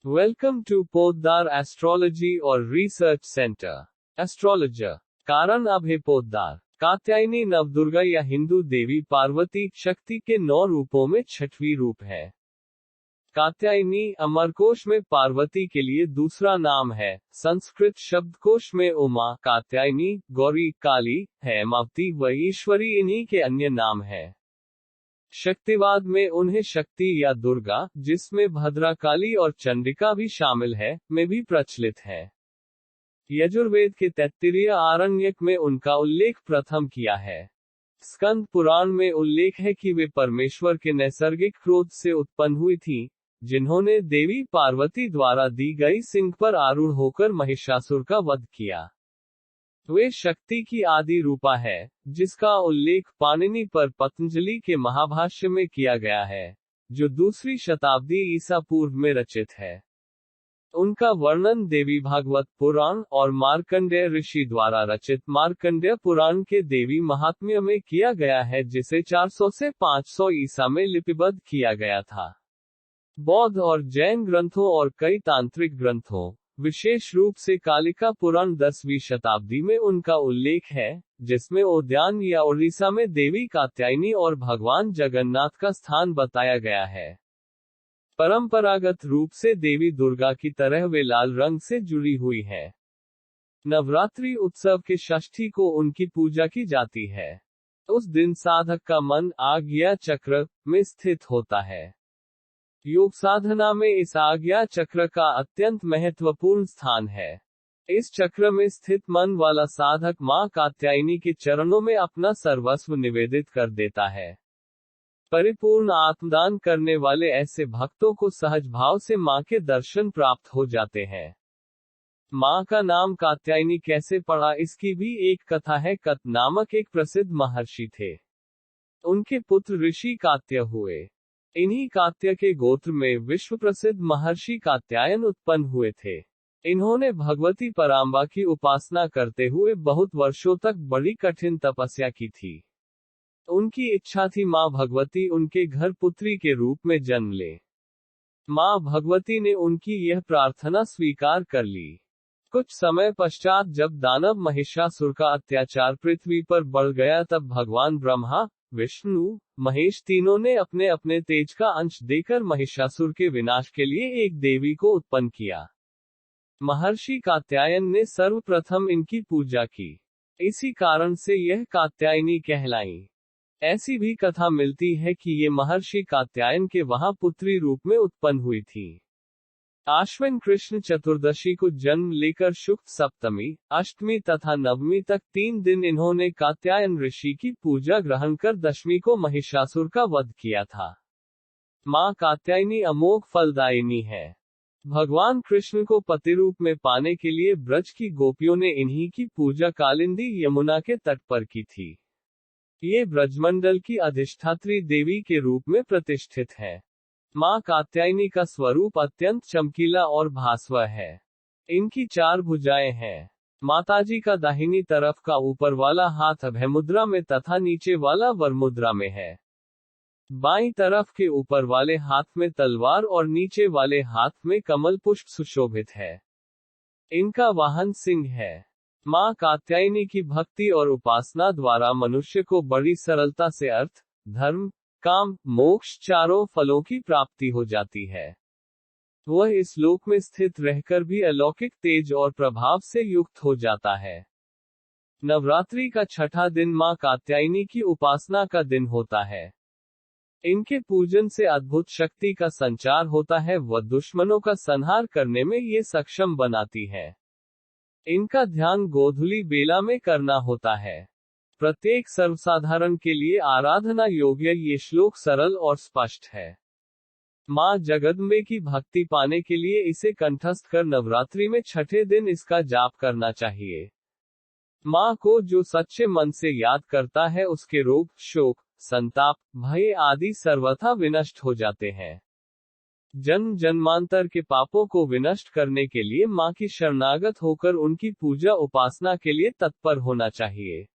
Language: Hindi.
वेलकम टू पोद्दार एस्ट्रोलॉजी और रिसर्च सेंटर। एस्ट्रोलॉजर कारण अभय पोद्दार। कात्यायनी नवदुर्गा या हिंदू देवी पार्वती शक्ति के 9 रूपों में छठवीं रूप है। कात्यायनी अमरकोश में पार्वती के लिए दूसरा नाम है। संस्कृत शब्दकोश में उमा, कात्यायनी, गौरी, काली, हेमावती व ईश्वरी इन्हीं के अन्य नाम हैं। शक्तिवाद में उन्हें शक्ति या दुर्गा, जिसमें भद्रकाली और चंडिका भी शामिल है, में भी प्रचलित है। यजुर्वेद के तैत्तिरीय आरण्यक में उनका उल्लेख प्रथम किया है। स्कंद पुराण में उल्लेख है कि वे परमेश्वर के नैसर्गिक क्रोध से उत्पन्न हुई थीं, जिन्होंने देवी पार्वती द्वारा दी गई सिंह पर आरूढ़ होकर महिषासुर का वध किया। वे शक्ति की आदि रूपा है, जिसका उल्लेख पाणिनि पर पतंजलि के महाभाष्य में किया गया है, जो 2वीं शताब्दी ईसा पूर्व में रचित है। उनका वर्णन देवी भागवत पुराण और मार्कंडेय ऋषि द्वारा रचित मार्कंडेय पुराण के देवी महात्म्य में किया गया है, जिसे 400 से 500 ईसा में लिपिबद्ध किया गया था। बौद्ध और जैन ग्रंथों और कई तांत्रिक ग्रंथों, विशेष रूप से कालिका पुराण 10वीं शताब्दी में उनका उल्लेख है, जिसमें उद्यान या उड़ीसा में देवी कात्यायनी और भगवान जगन्नाथ का स्थान बताया गया है। परंपरागत रूप से देवी दुर्गा की तरह वे लाल रंग से जुड़ी हुई है। नवरात्रि उत्सव के षष्ठी को उनकी पूजा की जाती है। उस दिन साधक का मन आज्ञा चक्र में स्थित होता है। योग साधना में इस आज्ञा चक्र का अत्यंत महत्वपूर्ण स्थान है। इस चक्र में स्थित मन वाला साधक मां कात्यायनी के चरणों में अपना सर्वस्व निवेदित कर देता है। परिपूर्ण आत्मदान करने वाले ऐसे भक्तों को सहज भाव से मां के दर्शन प्राप्त हो जाते हैं। मां का नाम कात्यायनी कैसे पड़ा, इसकी भी एक कथा है। कत नामक एक प्रसिद्ध महर्षि थे। उनके पुत्र ऋषि कात्य हुए। इन्हीं कात्य के गोत्र में विश्व प्रसिद्ध महर्षि कात्यायन उत्पन्न हुए थे। इन्होंने भगवती पराम्बा की उपासना करते हुए बहुत वर्षों तक बड़ी कठिन तपस्या की थी। उनकी इच्छा थी मां भगवती उनके घर पुत्री के रूप में जन्म ले। मां भगवती ने उनकी यह प्रार्थना स्वीकार कर ली। कुछ समय पश्चात जब दानव महिषासुर का अत्याचार पृथ्वी पर बढ़ गया, तब भगवान ब्रह्मा, विष्णु, महेश तीनों ने अपने अपने तेज का अंश देकर महिषासुर के विनाश के लिए एक देवी को उत्पन्न किया। महर्षि कात्यायन ने सर्वप्रथम इनकी पूजा की। इसी कारण से यह कात्यायनी कहलाई। ऐसी भी कथा मिलती है कि ये महर्षि कात्यायन के वहां पुत्री रूप में उत्पन्न हुई थी। आश्विन कृष्ण चतुर्दशी को जन्म लेकर शुक्ल सप्तमी, अष्टमी तथा नवमी तक 3 दिन इन्होंने कात्यायन ऋषि की पूजा ग्रहण कर दशमी को महिषासुर का वध किया था। मां कात्यायनी अमोघ फलदायिनी है। भगवान कृष्ण को पति रूप में पाने के लिए ब्रज की गोपियों ने इन्हीं की पूजा कालिंदी यमुना के तट पर की थी। ये ब्रजमंडल की अधिष्ठात्री देवी के रूप में प्रतिष्ठित है। मां कात्यायनी का स्वरूप अत्यंत चमकीला और भास्वर है। इनकी 4 भुजाएं हैं। माताजी का दाहिनी तरफ का ऊपर वाला हाथ अभय मुद्रा में तथा नीचे वाला वर मुद्रा में है। बाईं तरफ के ऊपर वाले हाथ में तलवार और नीचे वाले हाथ में कमल पुष्प सुशोभित है। इनका वाहन सिंह है। मां कात्यायनी की भक्ति और उपासना द्वारा मनुष्य को बड़ी सरलता से अर्थ, धर्म, काम, मोक्ष चारों फलों की प्राप्ति हो जाती है। वह इस लोक में स्थित रहकर भी अलौकिक तेज और प्रभाव से युक्त हो जाता है। नवरात्रि का छठा दिन मां कात्यायनी की उपासना का दिन होता है। इनके पूजन से अद्भुत शक्ति का संचार होता है व दुश्मनों का संहार करने में ये सक्षम बनाती है। इनका ध्यान गोधूली बेला में करना होता है। प्रत्येक सर्वसाधारण के लिए आराधना योग्य ये श्लोक सरल और स्पष्ट है। मां जगदम्बे की भक्ति पाने के लिए इसे कंठस्थ कर नवरात्रि में छठे दिन इसका जाप करना चाहिए। मां को जो सच्चे मन से याद करता है, उसके रोग, शोक, संताप, भय आदि सर्वथा विनष्ट हो जाते हैं। जन्म जन्मांतर के पापों को विनष्ट करने के लिए मां की शरणागत होकर उनकी पूजा उपासना के लिए तत्पर होना चाहिए।